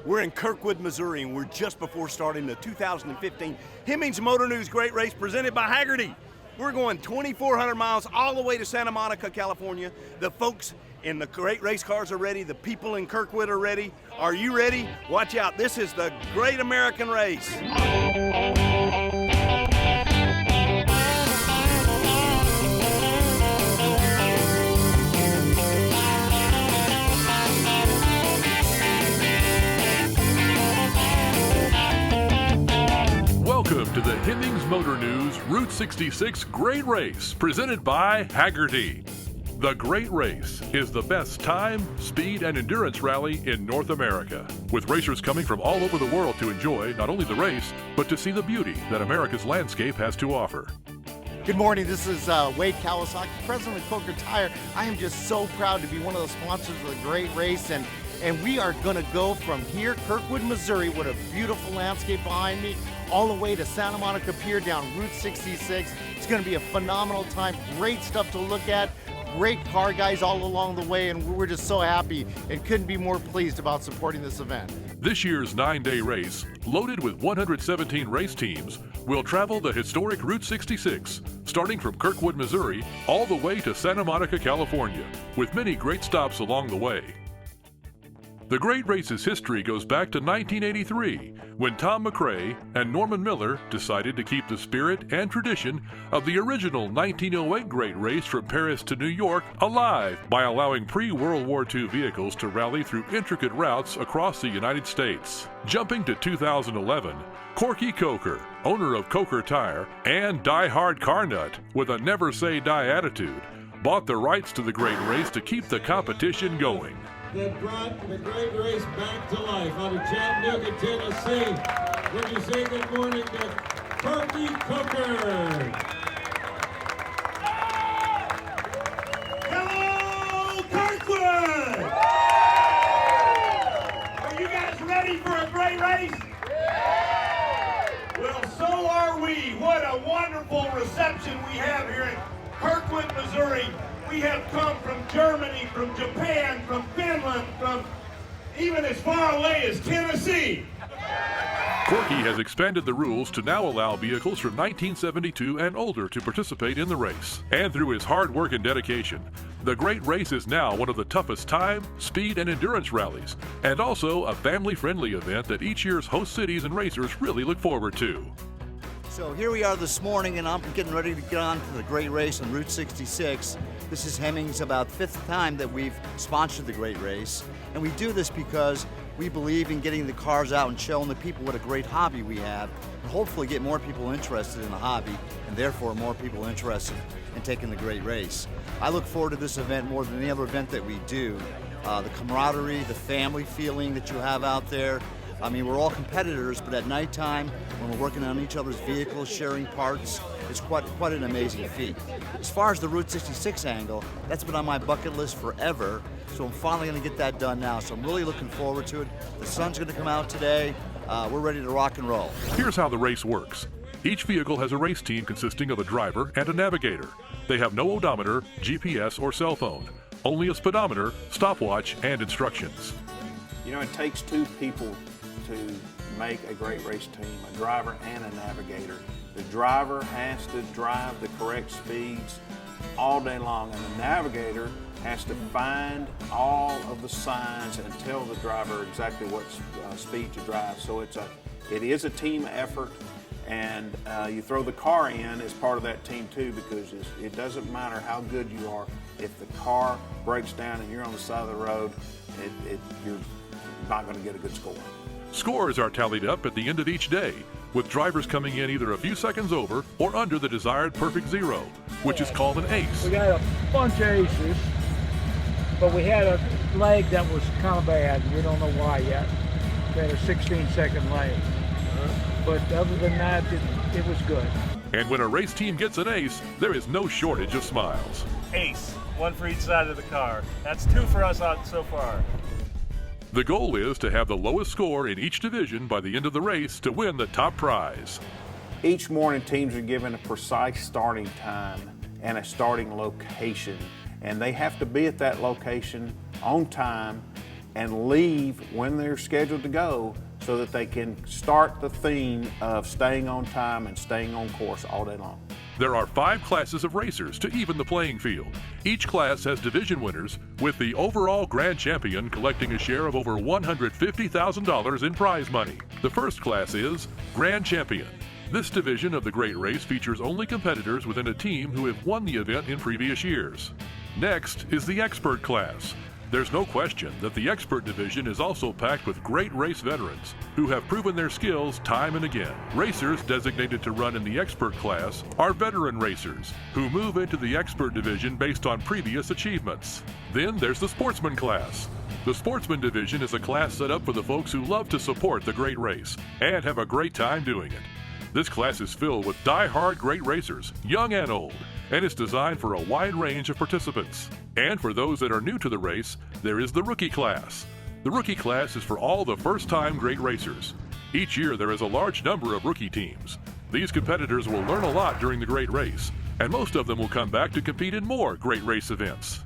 We're in Kirkwood, Missouri, and we're just before starting the 2015 Hemmings Motor News Great Race presented by Hagerty. We're going 2,400 miles all the way to Santa Monica, California. The folks in the great race cars are ready. The people in Kirkwood are ready. Are you ready? Watch out. This is the Great American Race. Welcome to the Hemmings Motor News Route 66 Great Race, presented by Hagerty. The Great Race is the best time, speed, and endurance rally in North America, with racers coming from all over the world to enjoy not only the race, but to see the beauty that America's landscape has to offer. Good morning, this is Wade Kawasaki, president of Coker Tire. I am just so proud to be one of the sponsors of the Great Race, and we are going to go from here, Kirkwood, Missouri, with a beautiful landscape behind me, all the way to Santa Monica Pier down Route 66. It's going to be a phenomenal time, great stuff to look at, great car guys all along the way, and we're just so happy and couldn't be more pleased about supporting this event. This year's 9-day race, loaded with 117 race teams, will travel the historic Route 66, starting from Kirkwood, Missouri, all the way to Santa Monica, California, with many great stops along the way. The Great Race's history goes back to 1983, when Tom McRae and Norman Miller decided to keep the spirit and tradition of the original 1908 Great Race from Paris to New York alive by allowing pre-World War II vehicles to rally through intricate routes across the United States. Jumping to 2011, Corky Coker, owner of Coker Tire and die-hard car nut with a never-say-die attitude, bought the rights to the Great Race to keep the competition going. That brought the Great Race back to life out of Chattanooga, Tennessee. Would you say good morning to Corky Coker? Hello, Kirkwood! Are you guys ready for a great race? Well, so are we. What a wonderful reception we have here in Kirkwood, Missouri. We have come from Germany, from Japan, from Finland, from even as far away as Tennessee. Corky has expanded the rules to now allow vehicles from 1972 and older to participate in the race. And through his hard work and dedication, the Great Race is now one of the toughest time, speed, and endurance rallies, and also a family-friendly event that each year's host cities and racers really look forward to. So here we are this morning, and I'm getting ready to get on to the Great Race on Route 66. This is Hemmings, about the 5th time that we've sponsored the Great Race. And we do this because we believe in getting the cars out and showing the people what a great hobby we have, and hopefully get more people interested in the hobby, and therefore more people interested in taking the Great Race. I look forward to this event more than any other event that we do. The camaraderie, the family feeling that you have out there. I mean, we're all competitors, but at nighttime, when we're working on each other's vehicles, sharing parts, it's quite an amazing feat. As far as the Route 66 angle, that's been on my bucket list forever, so I'm finally going to get that done now, so I'm really looking forward to it. The sun's going to come out today. We're ready to rock and roll. Here's how the race works. Each vehicle has a race team consisting of a driver and a navigator. They have no odometer, GPS, or cell phone, only a speedometer, stopwatch, and instructions. You know, it takes two people to make a great race team, a driver and a navigator. The driver has to drive the correct speeds all day long, and the navigator has to find all of the signs and tell the driver exactly what speed to drive. So it is a team effort, and you throw the car in as part of that team too, because it doesn't matter how good you are. If the car breaks down and you're on the side of the road, you're not going to get a good score. Scores are tallied up at the end of each day, with drivers coming in either a few seconds over or under the desired perfect zero, which is called an ace. We got a bunch of aces, but we had a leg that was kind of bad. We don't know why yet. We had a 16-second leg. But other than that, it was good. And when a race team gets an ace, there is no shortage of smiles. Ace, one for each side of the car. That's 2 for us so far. The goal is to have the lowest score in each division by the end of the race to win the top prize. Each morning, teams are given a precise starting time and a starting location, and they have to be at that location on time and leave when they're scheduled to go so that they can start the theme of staying on time and staying on course all day long. There are 5 classes of racers to even the playing field. Each class has division winners, with the overall grand champion collecting a share of over $150,000 in prize money. The first class is Grand Champion. This division of the Great Race features only competitors within a team who have won the event in previous years. Next is the Expert class. There's no question that the Expert division is also packed with great race veterans who have proven their skills time and again. Racers designated to run in the Expert class are veteran racers who move into the Expert division based on previous achievements. Then there's the Sportsman class. The Sportsman division is a class set up for the folks who love to support the Great Race and have a great time doing it. This class is filled with die-hard great racers, young and old, and is designed for a wide range of participants. And for those that are new to the race, there is the Rookie class. The Rookie class is for all the first-time great racers. Each year there is a large number of rookie teams. These competitors will learn a lot during the Great Race, and most of them will come back to compete in more Great Race events.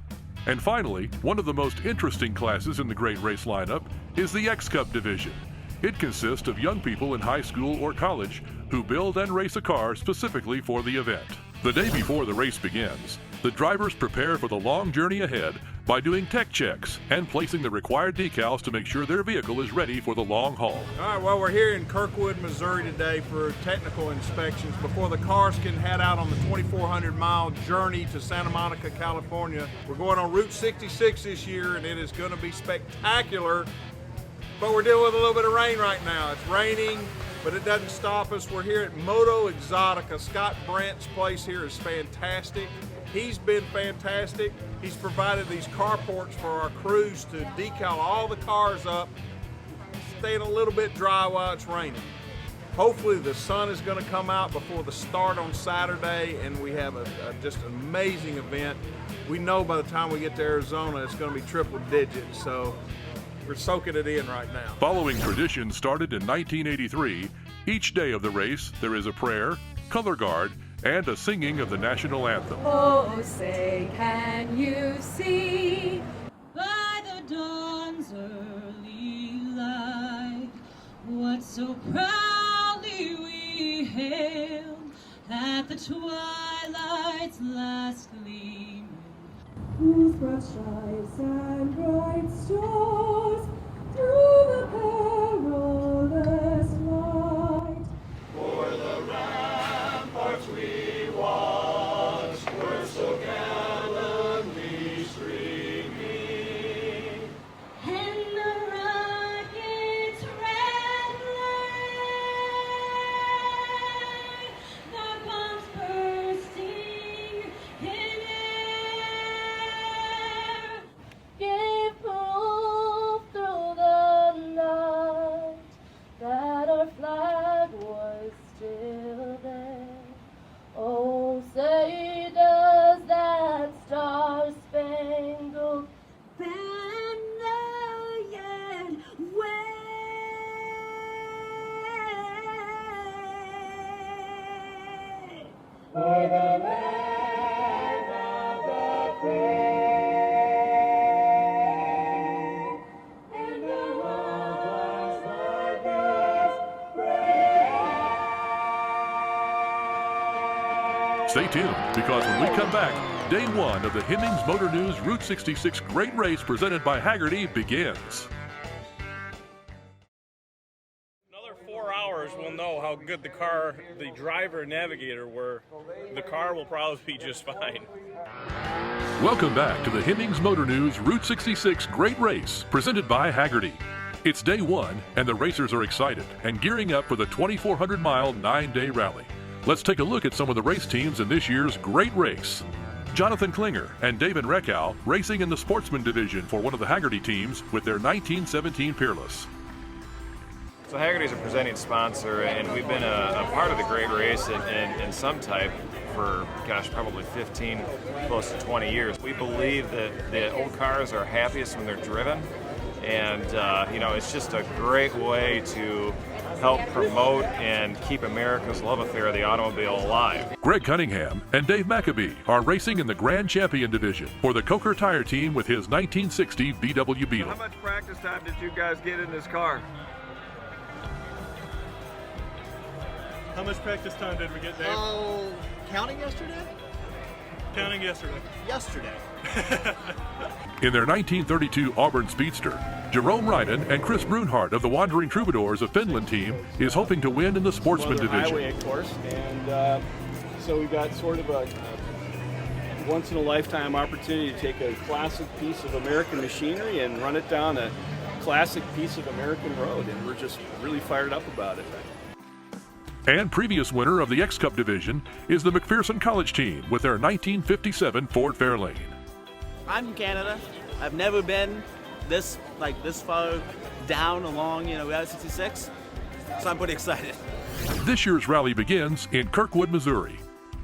And finally, one of the most interesting classes in the Great Race lineup is the X-Cup division. It consists of young people in high school or college who build and race a car specifically for the event. The day before the race begins, the drivers prepare for the long journey ahead by doing tech checks and placing the required decals to make sure their vehicle is ready for the long haul. All right, well, we're here in Kirkwood, Missouri today for technical inspections before the cars can head out on the 2,400-mile journey to Santa Monica, California. We're going on Route 66 this year, and it is going to be spectacular. But we're dealing with a little bit of rain right now. It's raining, but it doesn't stop us. We're here at Moto Exotica. Scott Brandt's place here is fantastic. He's been fantastic. He's provided these carports for our crews to decal all the cars up, staying a little bit dry while it's raining. Hopefully the sun is going to come out before the start on Saturday, and we have just an amazing event. We know by the time we get to Arizona, it's going to be triple digits, so we're soaking it in right now. Following tradition started in 1983, each day of the race there is a prayer, color guard, and a singing of the national anthem. Oh, say, can you see by the dawn's early light what so proudly we hailed at the twilight's last gleaming, whose broad stripes and bright stars through the perilous light. For the ramparts we watched were so gallantly streaming, And the rocket's red glare, the bombs bursting in air, gave proof through the night that our flag was still there. Oh, say does that star-spangled banner yet wave? For the land of the free, and the hearts like us brave. Stay tuned, because when we come back, day 1 of the Hemmings Motor News Route 66 Great Race presented by Hagerty begins. Another 4 hours, we'll know how good the car, the driver and navigator were. The car will probably be just fine. Welcome back to the Hemmings Motor News Route 66 Great Race presented by Hagerty. It's day 1, and the racers are excited and gearing up for the 2,400-mile 9-day rally. Let's take a look at some of the race teams in this year's Great Race. Jonathan Klinger and David Reckow racing in the Sportsman division for one of the Hagerty teams with their 1917 Peerless. So Hagerty is a presenting sponsor, and we've been a part of the Great Race in some type for, gosh, probably 15, close to 20 years. We believe that the old cars are happiest when they're driven, And it's just a great way to help promote and keep America's love affair of the automobile alive. Greg Cunningham and Dave McAbee are racing in the Grand Champion division for the Coker Tire Team with his 1960 VW Beetle. How much practice time did you guys get in this car? How much practice time did we get, Dave? Oh, counting yesterday? Counting yesterday. Yesterday. In their 1932 Auburn Speedster, Jerome Ryden and Chris Brunhardt of the Wandering Troubadours of Finland team is hoping to win in the Sportsman division. Highway, of course, and so we've got sort of a once-in-a-lifetime opportunity to take a classic piece of American machinery and run it down a classic piece of American road, and we're just really fired up about it. And previous winner of the X-Cup division is the McPherson College team with their 1957 Ford Fairlane. I'm from Canada. I've never been this far down along, Route 66, so I'm pretty excited. This year's rally begins in Kirkwood, Missouri.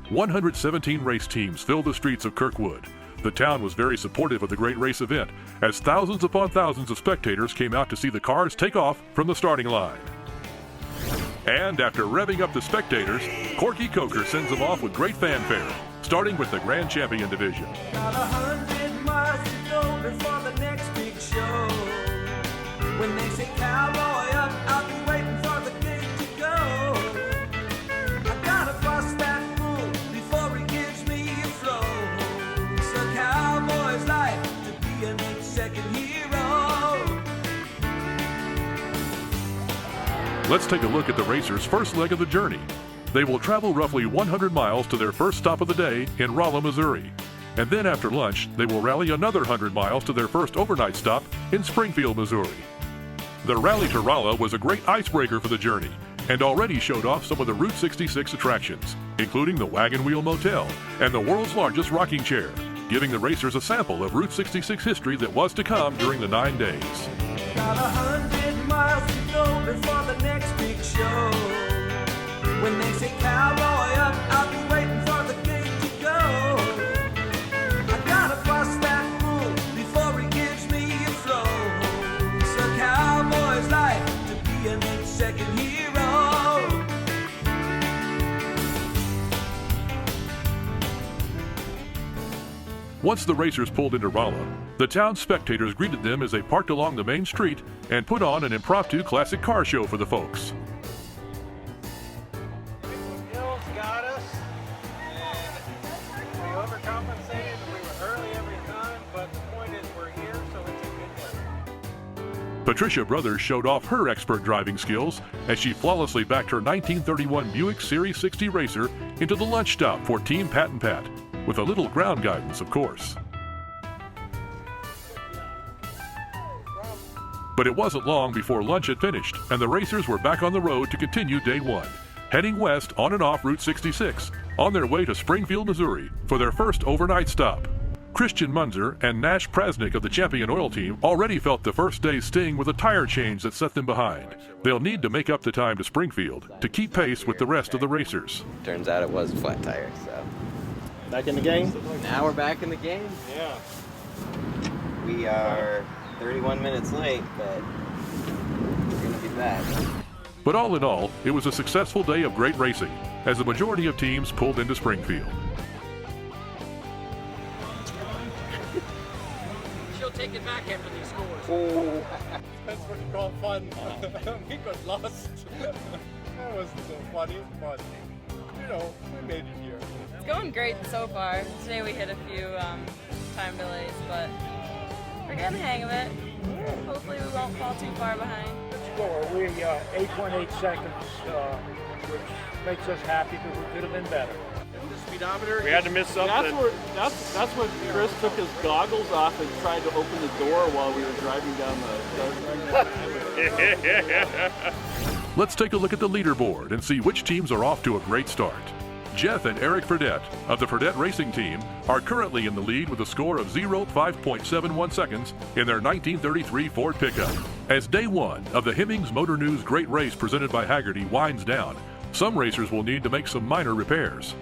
117 race teams fill the streets of Kirkwood. The town was very supportive of the great race event, as thousands upon thousands of spectators came out to see the cars take off from the starting line. And after revving up the spectators, Corky Coker sends them off with great fanfare, starting with the Grand Champion division. Got 100 miles to go before the next big show. When they say cowboy up, I'll be waiting for the gate to go. I gotta bust that fool before he gives me a flow. So cowboys like to be an 8-second hero. Let's take a look at the racers' first leg of the journey. They will travel roughly 100 miles to their first stop of the day in Rolla, Missouri. And then after lunch, they will rally another 100 miles to their first overnight stop in Springfield, Missouri. The rally to Rolla was a great icebreaker for the journey and already showed off some of the Route 66 attractions, including the Wagon Wheel Motel and the world's largest rocking chair, giving the racers a sample of Route 66 history that was to come during the 9 days. Got 100 miles to go before the next big show. When they say cowboy up, I'll be waiting for the gate to go. I gotta bust that fool before he gives me a flow. So cowboys like to be an 8-second hero. Once the racers pulled into Rolla, the town spectators greeted them as they parked along the main street and put on an impromptu classic car show for the folks. Hills got us, and we overcompensated. We were early every time, but the point is we're here, so it's a good day. Patricia Brothers showed off her expert driving skills as she flawlessly backed her 1931 Buick Series 60 Racer into the lunch stop for Team Pat and Pat, with a little ground guidance, of course. But it wasn't long before lunch had finished, and the racers were back on the road to continue day one, heading west on and off Route 66, on their way to Springfield, Missouri, for their first overnight stop. Christian Munzer and Nash Prasnick of the Champion Oil team already felt the first day's sting with a tire change that set them behind. They'll need to make up the time to Springfield to keep pace with the rest of the racers. Turns out it was a flat tire, so. Back in the game? Now we're back in the game. Yeah. We are 31 minutes late, but we're going to be back. But all in all, it was a successful day of great racing, as the majority of teams pulled into Springfield. She'll take it back after these scores. Oh. That's what you call fun. We got lost. That wasn't so funny, but we made it here. It's going great so far. Today we hit a few time delays, but we're getting the hang of it. Hopefully we won't fall too far behind. Score, we 8.8 seconds, which makes us happy, but we could have been better. The speedometer. We had to miss something. That's when Chris took his goggles off and tried to open the door while we were driving down the Let's take a look at the leaderboard and see which teams are off to a great start. Jeff and Eric Fredette of the Fredette Racing Team are currently in the lead with a score of 0.571 seconds in their 1933 Ford pickup. As day one of the Hemmings Motor News Great Race presented by Hagerty winds down, some racers will need to make some minor repairs.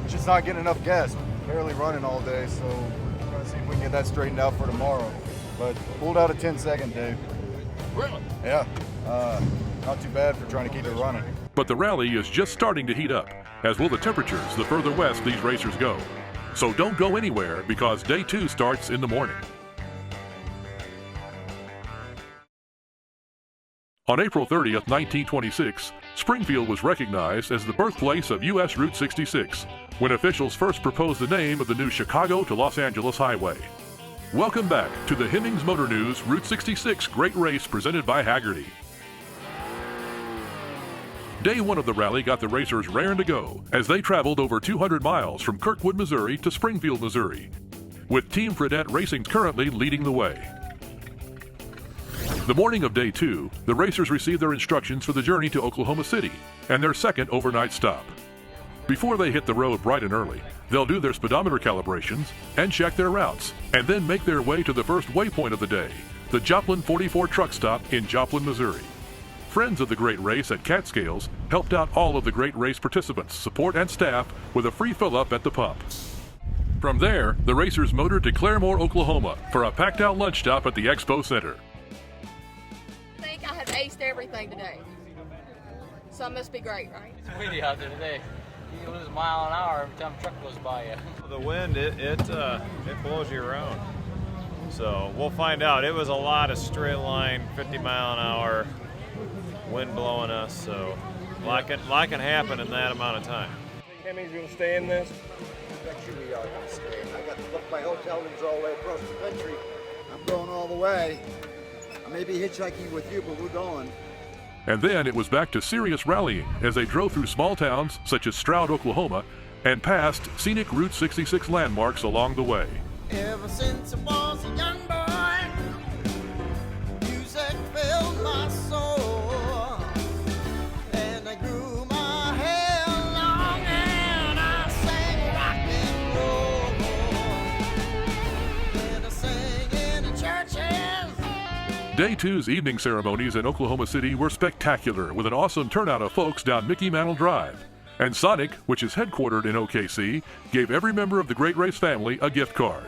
Just not getting enough gas, barely running all day, so we're going to see if we can get that straightened out for tomorrow. but pulled out a 10-second, dude. Really? Yeah. Not too bad for trying to keep it running. But the rally is just starting to heat up, as will the temperatures the further west these racers go. So don't go anywhere because day 2 starts in the morning. On April 30th, 1926, Springfield was recognized as the birthplace of U.S. Route 66 when officials first proposed the name of the new Chicago to Los Angeles highway. Welcome back to the Hemmings Motor News Route 66 Great Race presented by Hagerty. Day 1 of the rally got the racers raring to go as they traveled over 200 miles from Kirkwood, Missouri to Springfield, Missouri, with Team Fredette Racing currently leading the way. The morning of Day 2, the racers received their instructions for the journey to Oklahoma City and their second overnight stop. Before they hit the road bright and early, they'll do their speedometer calibrations and check their routes, and then make their way to the first waypoint of the day, the Joplin 44 truck stop in Joplin, Missouri. Friends of the Great Race at Catskills helped out all of the Great Race participants, support, and staff with a free fill-up at the pump. From there, the racers motored to Claremore, Oklahoma for a packed-out lunch stop at the Expo Center. I think I have aced everything today. So it must be great, right? It's windy out there today. You lose a mile an hour every time a truck goes by you. The wind, it blows you around. So we'll find out. It was a lot of straight line, 50 mile an hour wind blowing us. So a lot can happen in that amount of time. Hemmings going to stay in this? I bet you we are going to stay. I got to book my hotel rooms all the way across the country. I'm going all the way. I may be hitchhiking with you, but we're going. And then it was back to serious rallying as they drove through small towns such as Stroud, Oklahoma, and past scenic Route 66 landmarks along the way. Ever since I was a young boy, music filled my soul, and I grew my hair long and I sang rock and roll, and I sang in the churches. Day 2's evening ceremonies in Oklahoma City were spectacular with an awesome turnout of folks down Mickey Mantle Drive. And Sonic, which is headquartered in OKC, gave every member of the Great Race family a gift card.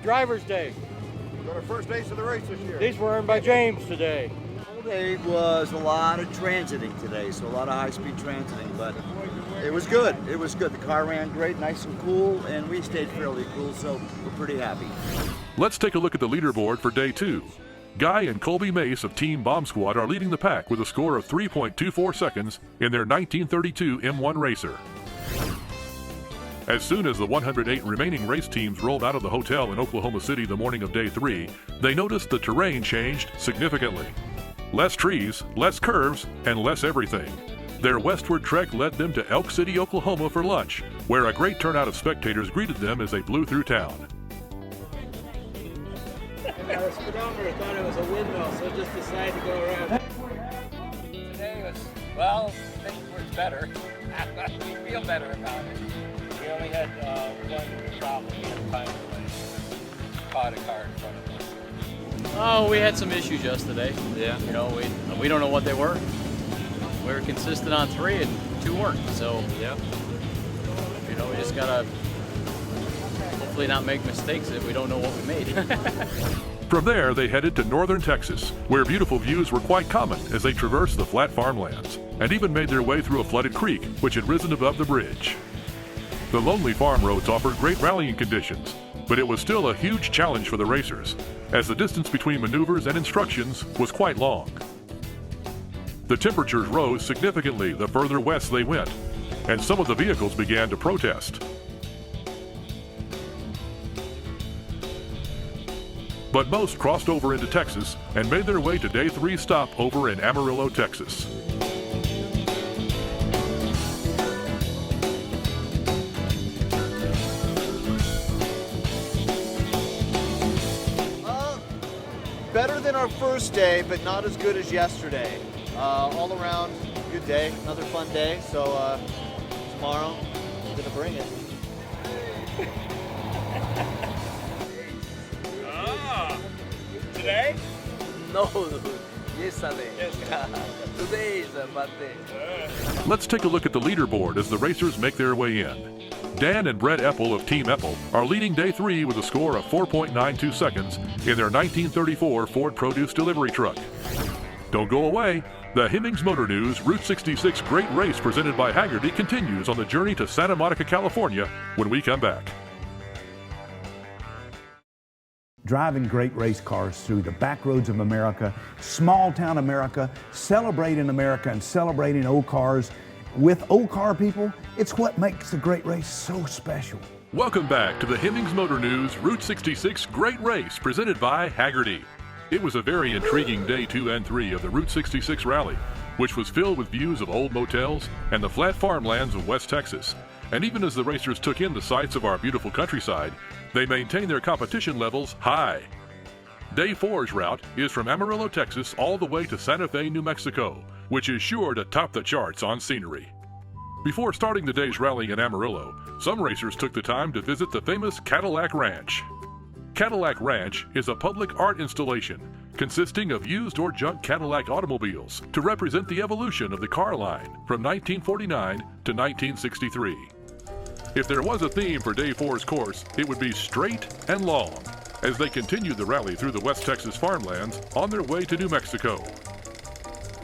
Driver's Day. Got our first ace of the race this year. These were earned by James today. There was a lot of transiting today, so a lot of high-speed transiting, but it was good. It was good. The car ran great, nice and cool, and we stayed fairly cool, so we're pretty happy. Let's take a look at the leaderboard for Day 2. Guy and Colby Mace of Team Bomb Squad are leading the pack with a score of 3.24 seconds in their 1932 M1 Racer. As soon as the 108 remaining race teams rolled out of the hotel in Oklahoma City the morning of Day 3, they noticed the terrain changed significantly. Less trees, less curves, and less everything. Their westward trek led them to Elk City, Oklahoma for lunch, where a great turnout of spectators greeted them as they blew through town. The speedometer thought it was a windmill, so just decided to go around. Today was, well, I think it was better. We feel better about it. We only had one problem. We had time to caught a car in front of us. Oh, we had some issues yesterday. Yeah. You know, we don't know what they were. We were consistent on 3 and 2 weren't. So, yeah. You know, we just gotta hopefully not make mistakes if we don't know what we made. From there, they headed to northern Texas, where beautiful views were quite common as they traversed the flat farmlands, and even made their way through a flooded creek, which had risen above the bridge. The lonely farm roads offered great rallying conditions, but it was still a huge challenge for the racers, as the distance between maneuvers and instructions was quite long. The temperatures rose significantly the further west they went, and some of the vehicles began to protest. But most crossed over into Texas and made their way to Day 3's stop over in Amarillo, Texas. Better than our first day, but not as good as yesterday. All around, good day, another fun day. So tomorrow, I'm gonna bring it. Today? No, Yesterday. Today is a bad day. Let's take a look at the leaderboard as the racers make their way in. Dan and Brett Epple of Team Epple are leading day 3 with a score of 4.92 seconds in their 1934 Ford Produce delivery truck. Don't go away. The Hemmings Motor News Route 66 Great Race presented by Hagerty continues on the journey to Santa Monica, California when we come back. Driving great race cars through the back roads of America, small town America, celebrating America and celebrating old cars with old car people, it's what makes the great race so special. Welcome back to the Hemmings Motor News Route 66 Great Race presented by Hagerty. It was a very intriguing day 2 and 3 of the Route 66 rally, which was filled with views of old motels and the flat farmlands of West Texas. And even as the racers took in the sights of our beautiful countryside, they maintained their competition levels high. Day 4's route is from Amarillo, Texas, all the way to Santa Fe, New Mexico, which is sure to top the charts on scenery. Before starting the day's rally in Amarillo, some racers took the time to visit the famous Cadillac Ranch. Cadillac Ranch is a public art installation consisting of used or junk Cadillac automobiles to represent the evolution of the car line from 1949 to 1963. If there was a theme for Day 4's course, it would be straight and long, as they continued the rally through the West Texas farmlands on their way to New Mexico.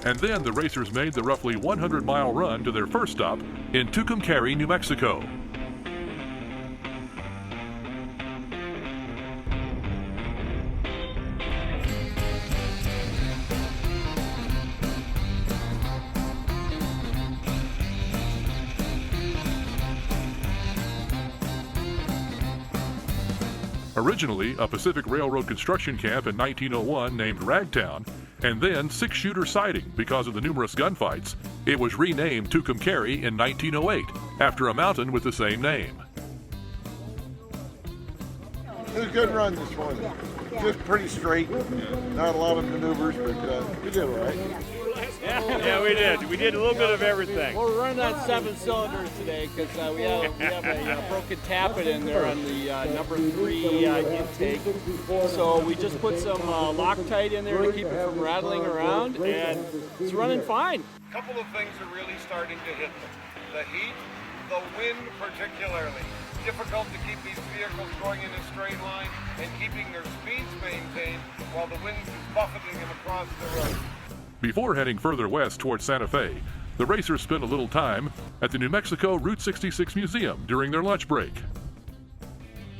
And then the racers made the roughly 100-mile run to their first stop in Tucumcari, New Mexico. Originally a Pacific Railroad construction camp in 1901 named Ragtown, and then six-shooter siding because of the numerous gunfights, it was renamed Tucumcari in 1908 after a mountain with the same name. It was a good run this morning. Just pretty straight. Not a lot of maneuvers, but we did all right. Yeah, we did. We did a little bit of everything. Well, we're running on 7 cylinders today because we have a broken tappet in there on the number 3 intake. So we just put some Loctite in there to keep it from rattling around, and it's running fine. A couple of things are really starting to hit them. The heat, the wind particularly. Difficult to keep these vehicles going in a straight line and keeping their speeds maintained while the wind is buffeting them across the road. Before heading further west towards Santa Fe, the racers spent a little time at the New Mexico Route 66 Museum during their lunch break.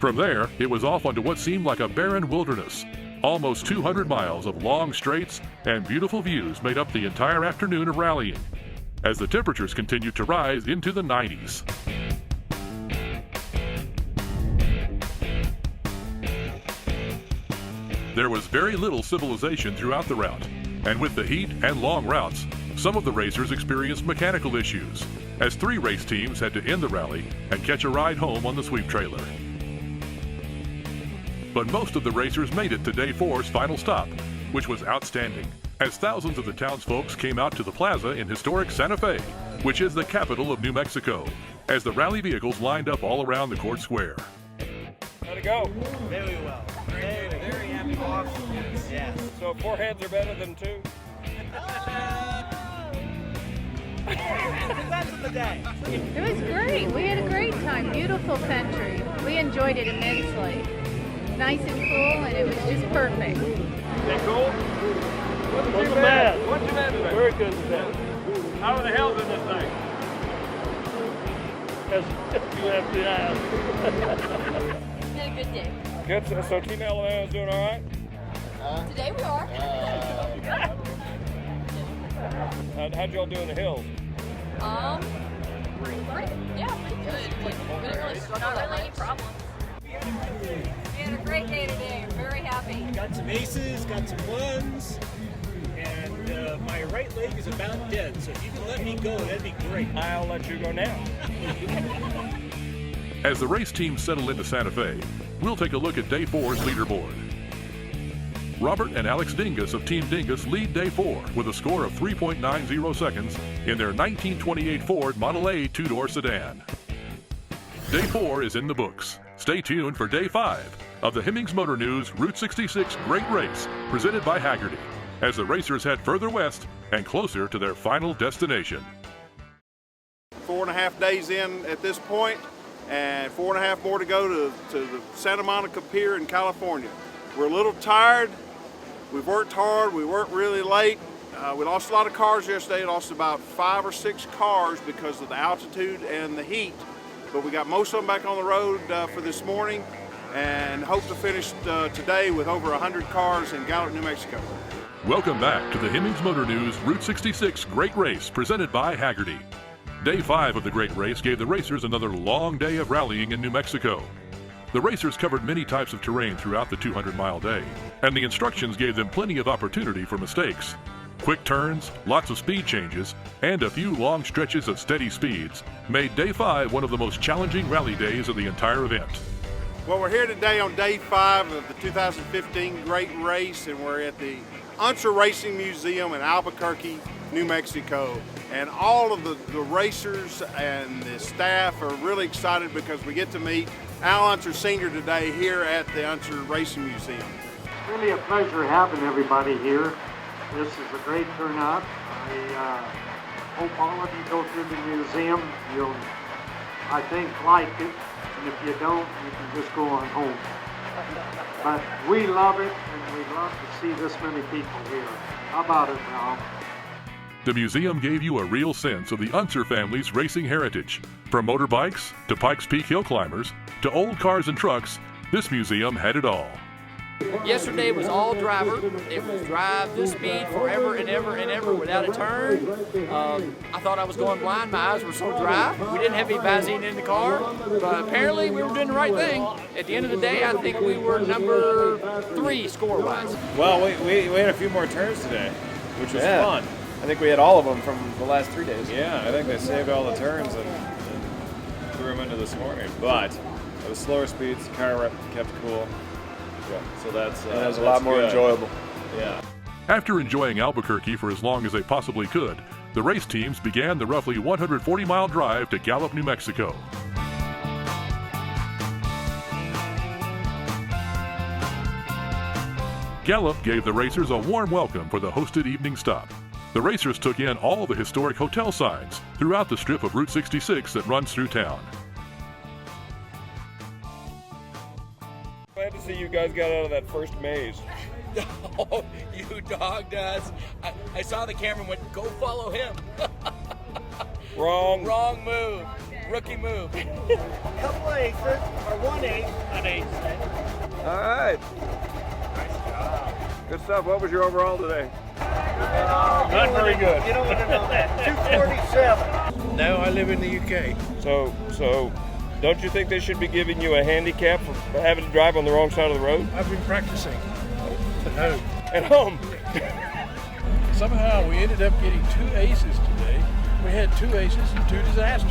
From there, it was off onto what seemed like a barren wilderness. Almost 200 miles of long straights and beautiful views made up the entire afternoon of rallying, as the temperatures continued to rise into the 90s. There was very little civilization throughout the route, and with the heat and long routes, some of the racers experienced mechanical issues, as 3 race teams had to end the rally and catch a ride home on the sweep trailer. But most of the racers made it to Day 4's final stop, which was outstanding, as thousands of the townsfolk came out to the plaza in historic Santa Fe, which is the capital of New Mexico, as the rally vehicles lined up all around the court square. How'd it go? Very well. Very happy. Yes. So 4 heads are better than 2? Depends on the day. It was great. We had a great time. Beautiful country. We enjoyed it immensely. Nice and cool, and it was just perfect. That cool? Wasn't too bad. Wasn't too bad today. Very good today. How are the hills in this thing? As you have to ask. Had a good day. Good. So Team Alabama's doing all right? Today we are. How'd y'all do in the hills? Pretty good. We didn't really struggle with any problems. We had a great day today. We're very happy. Got some aces, got some ones, and my right leg is about dead, so if you can let me go, that'd be great. I'll let you go now. As the race teams settle into Santa Fe, we'll take a look at Day 4's leaderboard. Robert and Alex Dingus of Team Dingus lead Day 4 with a score of 3.90 seconds in their 1928 Ford Model A 2-door sedan. Day 4 is in the books. Stay tuned for Day 5 of the Hemmings Motor News Route 66 Great Race presented by Hagerty. as the racers head further west and closer to their final destination. 4.5 days in at this point, and 4.5 more to go to the Santa Monica Pier in California. We're a little tired. We've worked hard. We worked really late. We lost a lot of cars yesterday. Lost about 5 or 6 cars because of the altitude and the heat. But we got most of them back on the road for this morning, and hope to finish today with over 100 cars in Gallup, New Mexico. Welcome back to the Hemmings Motor News Route 66 Great Race presented by Hagerty. Day 5 of the Great Race gave the racers another long day of rallying in New Mexico. The racers covered many types of terrain throughout the 200-mile day, and the instructions gave them plenty of opportunity for mistakes. Quick turns, lots of speed changes, and a few long stretches of steady speeds made Day 5 one of the most challenging rally days of the entire event. Well, we're here today on Day 5 of the 2015 Great Race, and we're at the Unser Racing Museum in Albuquerque, New Mexico. And all of the racers and the staff are really excited because we get to meet Al Unser Sr. today here at the Unser Racing Museum. Really a pleasure having everybody here. This is a great turnout. I hope all of you go through the museum. You'll, I think, like it. And if you don't, you can just go on home. But we love it, and we love to see this many people here. How about it, Al? The museum gave you a real sense of the Unser family's racing heritage. From motorbikes to Pikes Peak hill climbers to old cars and trucks, this museum had it all. Yesterday was all driver. It was drive this speed forever and ever and ever without a turn. I thought I was going blind. My eyes were so dry. We didn't have any Visine in the car, but apparently we were doing the right thing. At the end of the day, I think we were number 3 score-wise. Well, we had a few more turns today, which was fun. I think we had all of them from the last 3 days. Yeah, I think they saved all the turns and threw them into this morning. But it was slower speeds, the car kept cool. Yeah, so that's and it was a lot more enjoyable. Yeah. After enjoying Albuquerque for as long as they possibly could, the race teams began the roughly 140-mile drive to Gallup, New Mexico. Gallup gave the racers a warm welcome for the hosted evening stop. The racers took in all the historic hotel signs throughout the strip of Route 66 that runs through town. Glad to see you guys got out of that first maze. Oh, you dogged us. I saw the camera and went, go follow him. Wrong. Wrong move. Rookie move. Couple eighths, or 1/8. An eighth. All right. Nice job. Good stuff. What was your overall today? Not very good. You don't want to know that. 247. No, I live in the UK. So, don't you think they should be giving you a handicap for having to drive on the wrong side of the road? I've been practicing. At home. At home? Somehow we ended up getting 2 aces today. We had 2 aces and 2 disasters.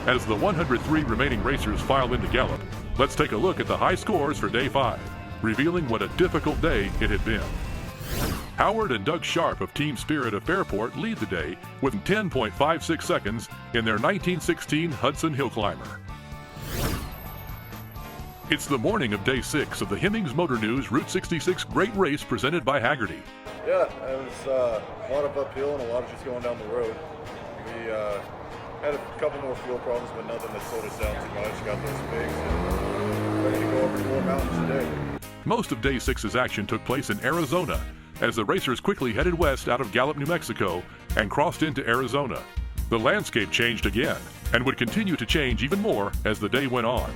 As the 103 remaining racers file into Gallup, let's take a look at the high scores for Day 5, revealing what a difficult day it had been. Howard and Doug Sharp of Team Spirit of Fairport lead the day with 10.56 seconds in their 1916 Hudson Hill Climber. It's the morning of Day 6 of the Hemmings Motor News Route 66 Great Race presented by Hagerty. Yeah, it was a lot of uphill and a lot of just going down the road. We had a couple more fuel problems, but nothing that slowed us down too much. Got those fixed and ready to go over 4 mountains today. Most of Day 6's action took place in Arizona, as the racers quickly headed west out of Gallup, New Mexico, and crossed into Arizona. The landscape changed again, and would continue to change even more as the day went on.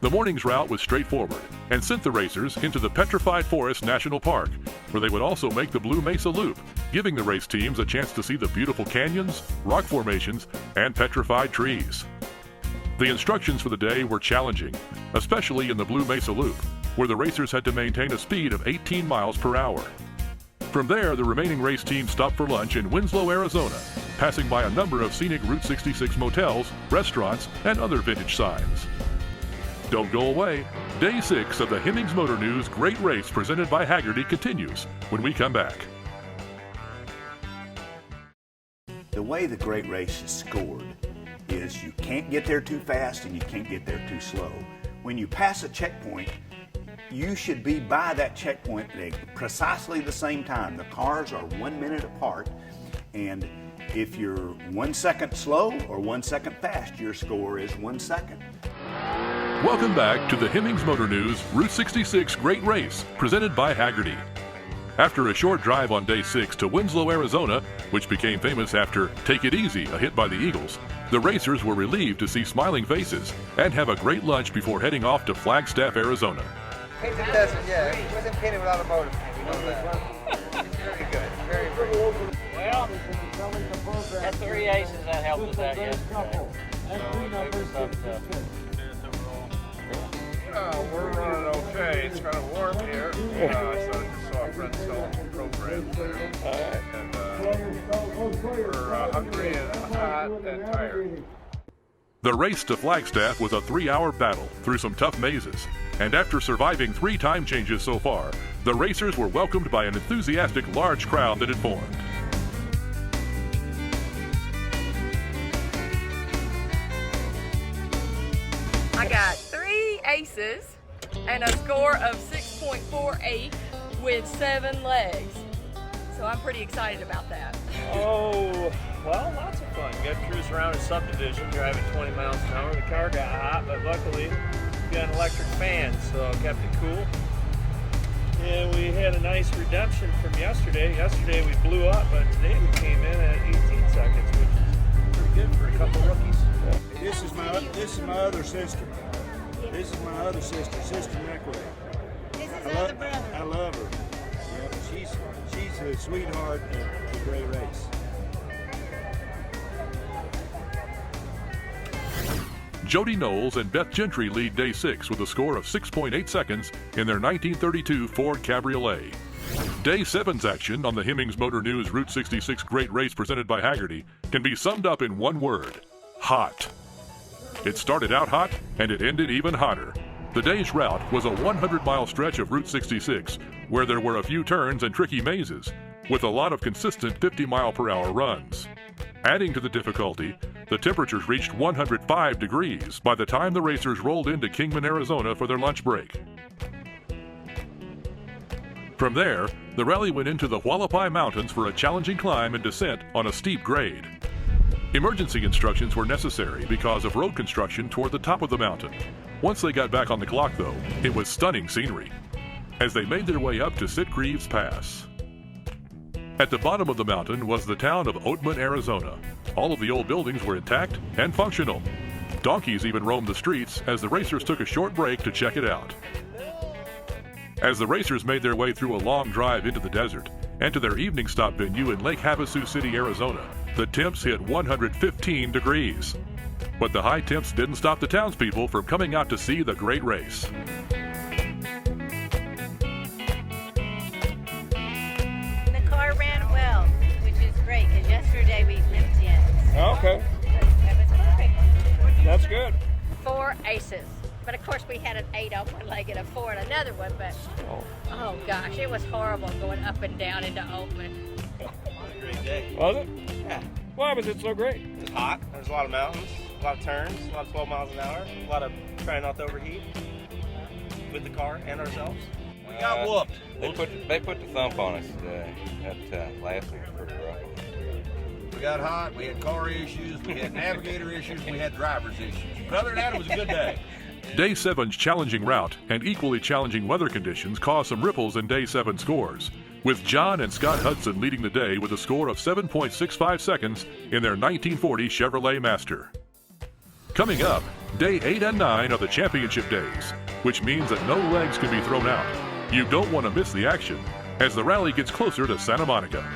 The morning's route was straightforward, and sent the racers into the Petrified Forest National Park, where they would also make the Blue Mesa Loop, giving the race teams a chance to see the beautiful canyons, rock formations, and petrified trees. The instructions for the day were challenging, especially in the Blue Mesa Loop, where the racers had to maintain a speed of 18 miles per hour. From there, the remaining race team stopped for lunch in Winslow, Arizona, passing by a number of scenic Route 66 motels, restaurants, and other vintage signs. Don't go away. Day 6 of the Hemmings Motor News Great Race presented by Hagerty continues when we come back. The way the Great Race is scored is you can't get there too fast and you can't get there too slow. When you pass a checkpoint, you should be by that checkpoint at precisely the same time. The cars are 1 minute apart, and if you're 1 second slow or 1 second fast, your score is 1 second. Welcome back to the Hemmings Motor News Route 66 Great Race, presented by Hagerty. After a short drive on day 6 to Winslow, Arizona, which became famous after Take It Easy, a hit by the Eagles, the racers were relieved to see smiling faces and have a great lunch before heading off to Flagstaff, Arizona. Painted desert, yeah. It wasn't painted with automotive paint, we know that. Very good, very good. Well, that 3 aces that helped us out yesterday. We're running okay. It's kind of warm here. I started to saw a friend selling programs there. And we're hungry and hot and tired. The race to Flagstaff was a 3-hour battle through some tough mazes, and after surviving 3 time changes so far, the racers were welcomed by an enthusiastic large crowd that had formed. I got 3 aces and a score of 6.48 with 7 legs. So I'm pretty excited about that. Oh, well, lots of fun. Got to cruise around a subdivision, driving 20 miles an hour. The car got hot, but luckily we got an electric fan, so it kept it cool. And we had a nice redemption from yesterday. Yesterday we blew up, but today we came in at 18 seconds, which is pretty good for a couple rookies. This is my other sister. This is my other sister, Sister McRae. This is other brother. I love her. Yeah, she's a sweetheart of the Great Race. Jody Knowles and Beth Gentry lead day 6 with a score of 6.8 seconds in their 1932 Ford Cabriolet. Day 7's action on the Hemmings Motor News Route 66 Great Race presented by Hagerty can be summed up in one word: hot. It started out hot and it ended even hotter. The day's route was a 100-mile stretch of Route 66 where there were a few turns and tricky mazes, with a lot of consistent 50-mile-per-hour runs. Adding to the difficulty, the temperatures reached 105 degrees by the time the racers rolled into Kingman, Arizona for their lunch break. From there, the rally went into the Hualapai Mountains for a challenging climb and descent on a steep grade. Emergency instructions were necessary because of road construction toward the top of the mountain. Once they got back on the clock, though, it was stunning scenery as they made their way up to Sitgreaves Pass. At the bottom of the mountain was the town of Oatman, Arizona. All of the old buildings were intact and functional. Donkeys even roamed the streets as the racers took a short break to check it out. As the racers made their way through a long drive into the desert and to their evening stop venue in Lake Havasu City, Arizona, the temps hit 115 degrees. But the high temps didn't stop the townspeople from coming out to see the great race. The car ran well, which is great, because yesterday we limped in. Okay. That was perfect. That's good. 4 aces. But of course we had an 8 on one leg and a 4 on another one, but oh gosh, it was horrible going up and down into Oatman. Great day. Was it? Yeah. Why was it so great? It's hot. There's a lot of mountains, a lot of turns, a lot of 12 miles an hour, a lot of trying not to overheat with the car and ourselves. We got whooped. They put the thump on us today. That last one was pretty rough. We got hot, we had car issues, we had navigator issues, we had driver's issues. But other than that, it was a good day. Day 7's challenging route and equally challenging weather conditions caused some ripples in Day 7 scores, with John and Scott Hudson leading the day with a score of 7.65 seconds in their 1940 Chevrolet Master. Coming up, Day 8 and 9 are the championship days, which means that no legs can be thrown out. You don't want to miss the action as the rally gets closer to Santa Monica.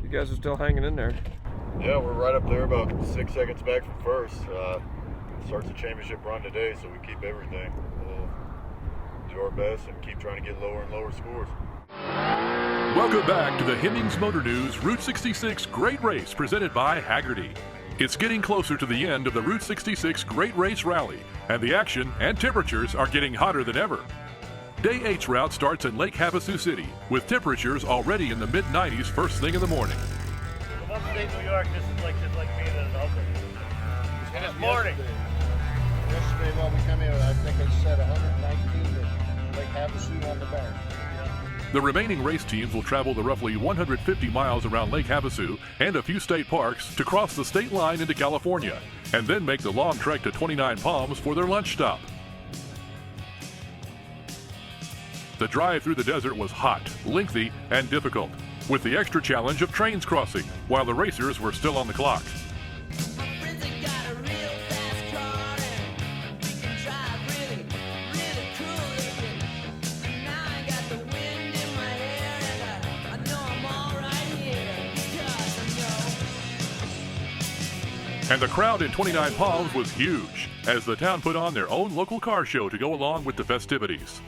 You guys are still hanging in there. Yeah, we're right up there, about 6 seconds back from first. Starts the championship run today, so we keep everything. We'll do our best and keep trying to get lower and lower scores. Welcome back to the Hemmings Motor News Route 66 Great Race presented by Hagerty. It's getting closer to the end of the Route 66 Great Race Rally, and the action and temperatures are getting hotter than ever. Day 8's route starts in Lake Havasu City, with temperatures already in the mid-90s first thing in the morning. In upstate New York, this is like being in an oven. And it's morning. Yesterday yesterday while we come in, I think it said 119 to Lake Havasu on the bar. The remaining race teams will travel the roughly 150 miles around Lake Havasu and a few state parks to cross the state line into California, and then make the long trek to 29 Palms for their lunch stop. The drive through the desert was hot, lengthy, and difficult, with the extra challenge of trains crossing while the racers were still on the clock. And the crowd in 29 Palms was huge, as the town put on their own local car show to go along with the festivities.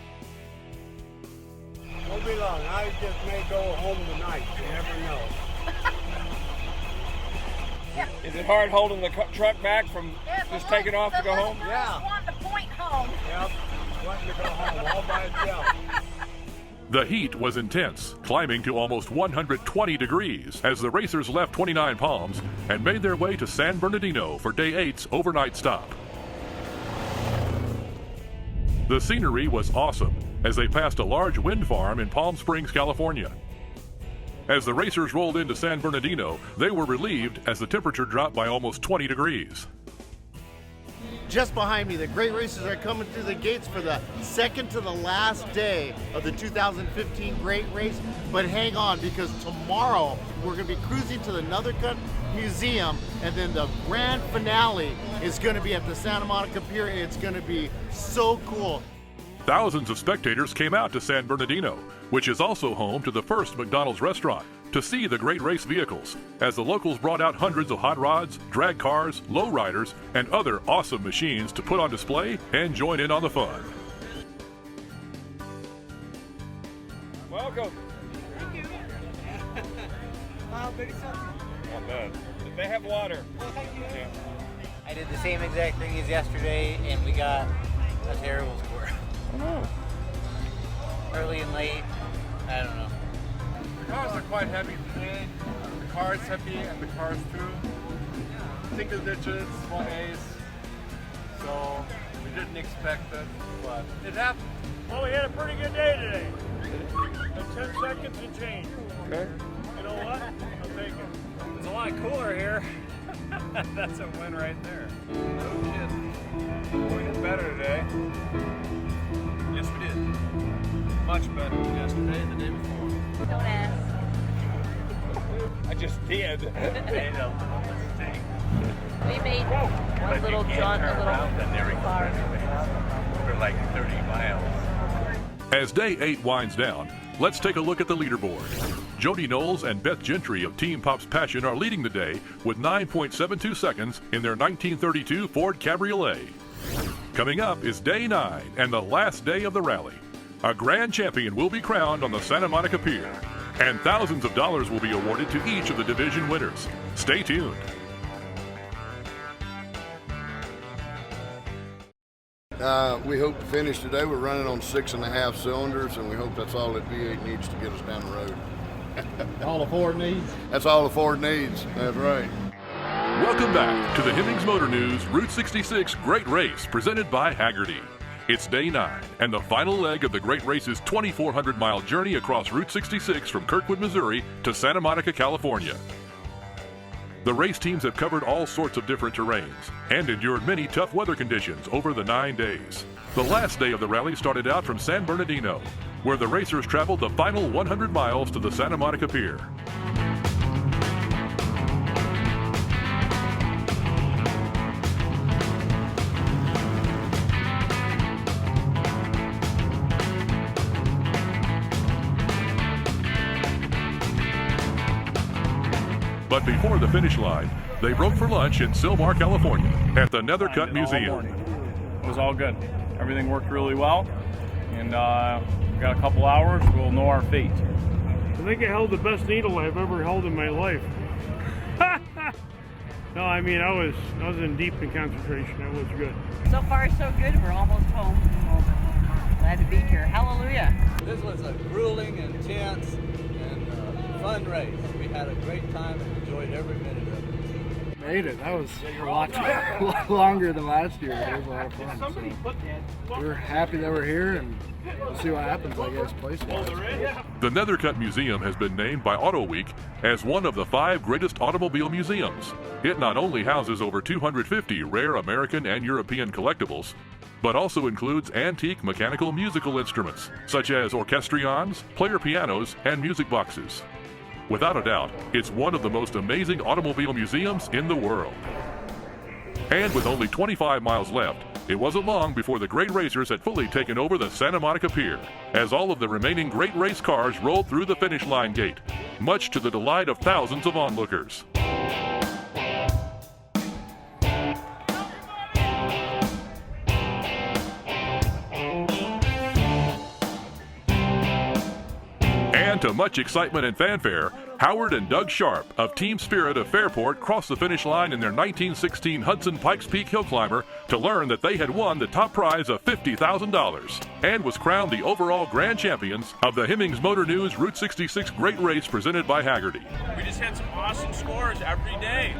Won't be long. I just may go home tonight. You never know. Is it hard holding the truck back from just taking off to go home? Yeah. Want to point home. Yep. Wanting to go home all by itself. The heat was intense, climbing to almost 120 degrees as the racers left 29 Palms and made their way to San Bernardino for Day 8's overnight stop. The scenery was awesome as they passed a large wind farm in Palm Springs, California. As the racers rolled into San Bernardino, they were relieved as the temperature dropped by almost 20 degrees. Just behind me, the great racers are coming through the gates for the second to the last day of the 2015 Great Race. But hang on, because tomorrow we're going to be cruising to the Nethercutt Museum, and then the grand finale is going to be at the Santa Monica Pier. It's going to be so cool. Thousands of spectators came out to San Bernardino, which is also home to the first McDonald's restaurant, to see the great race vehicles, as the locals brought out hundreds of hot rods, drag cars, lowriders, and other awesome machines to put on display and join in on the fun. Welcome. Thank you. Pretty something. Not bad. Did they have water? Well, thank you. Yeah. I did the same exact thing as yesterday, and we got a terrible score. Oh. Early and late, I don't know. The cars are quite heavy today. The car is heavy and the cars too. Single digits, 1 ace. So we didn't expect it, but it happened. Well, we had a pretty good day today. 10 seconds and change. Okay. You know what? I'll take it. It's a lot cooler here. That's a win right there. No shit. We did better today. Yes, we did. Much better than yesterday and the day before. Don't ask. I just did. Made a little mistake. We made one little jaunt, a little bar. For like 30 miles. As Day 8 winds down, let's take a look at the leaderboard. Jody Knowles and Beth Gentry of Team Pop's Passion are leading the day with 9.72 seconds in their 1932 Ford Cabriolet. Coming up is Day 9 and the last day of the rally. A grand champion will be crowned on the Santa Monica Pier, and thousands of dollars will be awarded to each of the division winners. Stay tuned. We hope to finish today. We're running on 6.5 cylinders, and we hope that's all that V8 needs to get us down the road. All the Ford needs? That's all the Ford needs. That's right. Welcome back to the Hemmings Motor News Route 66 Great Race presented by Hagerty. It's Day 9 and the final leg of the Great Race's 2,400-mile journey across Route 66 from Kirkwood, Missouri to Santa Monica, California. The race teams have covered all sorts of different terrains and endured many tough weather conditions over the 9 days. The last day of the rally started out from San Bernardino, where the racers traveled the final 100 miles to the Santa Monica Pier. But before the finish line, they broke for lunch in Sylmar, California, at the Nethercutt Museum. It was all good. Everything worked really well, and we got a couple hours. We'll know our fate. I think I held the best needle I've ever held in my life. No, I mean I was in deep in concentration. It was good. So far, so good. We're almost home. Glad to be here. Hallelujah. This was a grueling, intense, and fun race. We had a great time and enjoyed every minute of it. made it. That was a lot longer than last year. It was a lot of fun. So we're happy that we're here, and we'll see what happens, I guess, place-wise. The Nethercutt Museum has been named by Auto Week as one of the 5 greatest automobile museums. It not only houses over 250 rare American and European collectibles, but also includes antique mechanical musical instruments, such as orchestrions, player pianos, and music boxes. Without a doubt, it's one of the most amazing automobile museums in the world. And with only 25 miles left, it wasn't long before the great racers had fully taken over the Santa Monica Pier, as all of the remaining great race cars rolled through the finish line gate, much to the delight of thousands of onlookers. And to much excitement and fanfare, Howard and Doug Sharp of Team Spirit of Fairport crossed the finish line in their 1916 Hudson Pikes Peak Hill Climber to learn that they had won the top prize of $50,000 and was crowned the overall grand champions of the Hemmings Motor News Route 66 Great Race presented by Hagerty. We just had some awesome scores every day,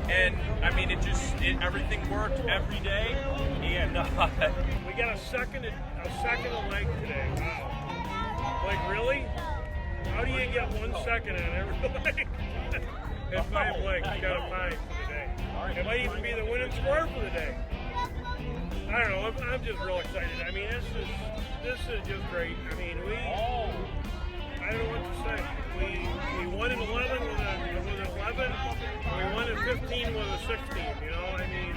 and I mean everything worked every day, and we got a second a leg today. Wow. Like, really? How do you get 1 second on every leg? And 5 legs, you got a 5 for the day. It might even be the winning score for the day. I don't know, I'm just real excited. I mean, this is just great. I mean, I don't know what to say. We won in 11 with an 11, and we won in 15 with a 16, you know? I mean,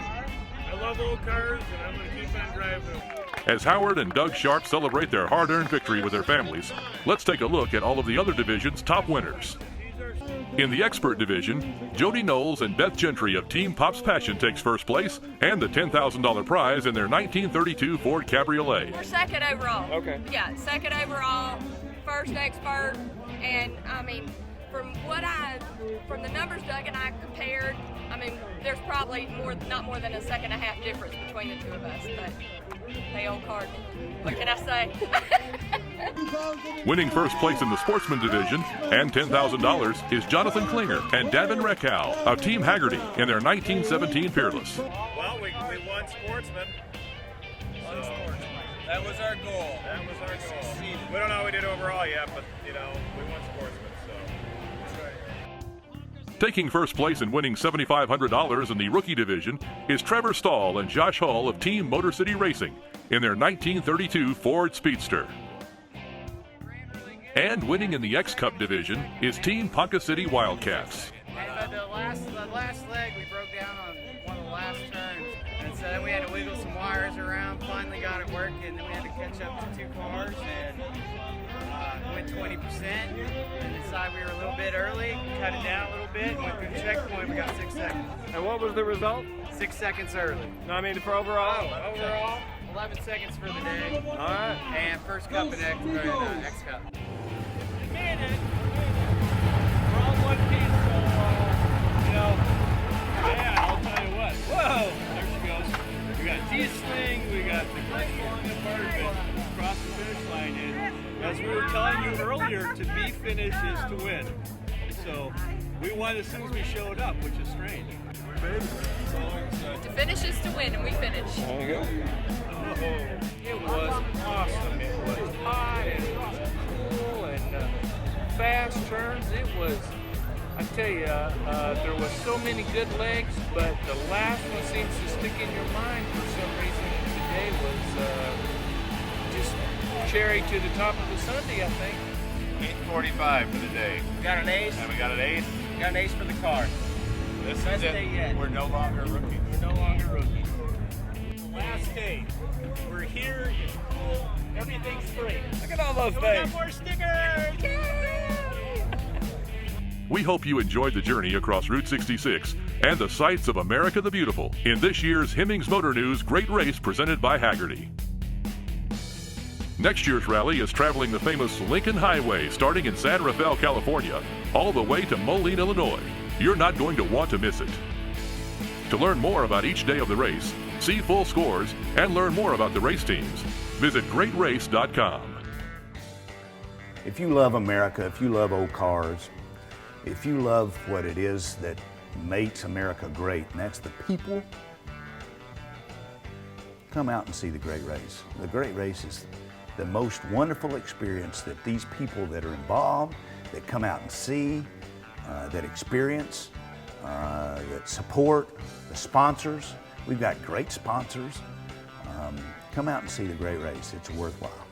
I love old cars, and I'm going to keep on driving them. As Howard and Doug Sharp celebrate their hard-earned victory with their families, let's take a look at all of the other division's top winners. In the expert division, Jody Knowles and Beth Gentry of Team Pop's Passion takes first place and the $10,000 prize in their 1932 Ford Cabriolet. We're second overall. Okay. Yeah, second overall, first expert, and I mean, from the numbers Doug and I compared, I mean, there's probably not more than a second and a half difference between the two of us, but they old card me. What can I say? Winning first place in the sportsman division and $10,000 is Jonathan Klinger and Davin Reckow of Team Hagerty in their 1917 Peerless. Well, we won sportsman. So that was our goal. That was our goal. We don't know how we did overall yet, but you know, we won sportsman. Taking first place and winning $7,500 in the rookie division is Trevor Stahl and Josh Hull of Team Motor City Racing in their 1932 Ford Speedster. And winning in the X-Cup division is Team Ponca City Wildcats. The last leg we broke down on one of the last turns, and so then we had to wiggle some wires around, finally got it working, and then we had to catch up to 2 cars, and went 20%, and decided we were a little bit early, cut it down a little bit, went through the checkpoint, we got 6 seconds. And what was the result? 6 seconds early. No, I mean for overall? Overall, 11 seconds for the day. All right. And first cup and X cup. We made it. We're on one piece, so, you know, yeah, I'll tell you what. Whoa, there she goes. We got T-Sling, we got the first falling apart of it, across the finish line, and as we were telling you earlier, to be finished is to win. So we won as soon as we showed up, which is strange. To finish is to win, and we finished. There you go. It was awesome. It was high, and it was cool, and fast turns. It was, I tell you, there was so many good legs, but the last one seems to stick in your mind for some reason. Today was just cherry to the top of the Sunday, I think. 8:45 for the day. We got an ace. And we got an ace. We got an ace for the car. This Best is it. day yet. We're no longer rookies. We're no longer rookies. Last day. We're here. It's cool. Everything's great. Look at all those We things. got more stickers. Yay! We hope you enjoyed the journey across Route 66 and the sights of America the Beautiful in this year's Hemmings Motor News Great Race presented by Hagerty. Next year's rally is traveling the famous Lincoln Highway starting in San Rafael, California, all the way to Moline, Illinois. You're not going to want to miss it. To learn more about each day of the race, see full scores, and learn more about the race teams, visit greatrace.com. If you love America, if you love old cars, if you love what it is that makes America great, and that's the people. Come out and see the Great Race. The Great Race is the most wonderful experience that these people that are involved, that come out and see, that experience, that support, the sponsors. We've got great sponsors. Come out and see the Great Race. It's worthwhile.